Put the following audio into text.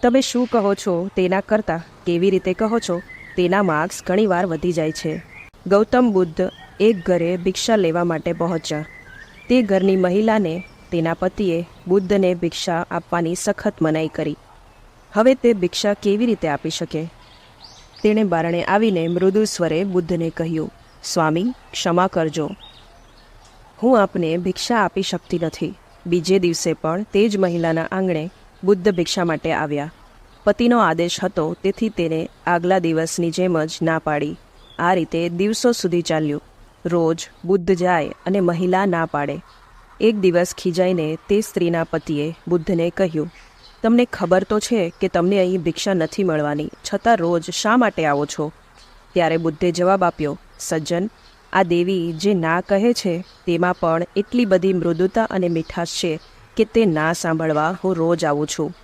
તમે શું કહો છો તેના કરતાં કેવી રીતે કહો છો તેના માર્ક્સ ઘણીવાર વધી જાય છે. ગૌતમ બુદ્ધ એક ઘરે ભિક્ષા લેવા માટે પહોંચ્યા. તે ઘરની મહિલાને તેના પતિએ બુદ્ધને ભિક્ષા આપવાની સખત મનાઈ કરી. હવે તે ભિક્ષા કેવી રીતે આપી શકે? તેણે બારણે આવીને મૃદુ સ્વરે બુદ્ધને કહ્યું, સ્વામી, ક્ષમા કરજો, હું આપને ભિક્ષા આપી શકતી નથી. બીજે દિવસે પણ તે જ મહિલાના આંગણે બુદ્ધ ભિક્ષા માટે આવ્યા. પતિનો આદેશ હતો, તેથી તેને આગલા દિવસની જેમ જ ના પાડી. આ રીતે દિવસો સુધી ચાલ્યું. રોજ બુદ્ધ જાય અને મહિલા ના પાડે. એક દિવસ ખીજાઈને તે સ્ત્રીના પતિએ બુદ્ધને કહ્યું, તમને ખબર તો છે કે તમને અહીં ભિક્ષા નથી મળવાની, છતાં રોજ શા માટે આવો છો? ત્યારે બુદ્ધે જવાબ આપ્યો, સજ્જન, આ દેવી જે ના કહે છે તેમાં પણ એટલી બધી મૃદુતા અને મીઠાશ છે કે તે ના સાંભળવા હું રોજ આવું છું.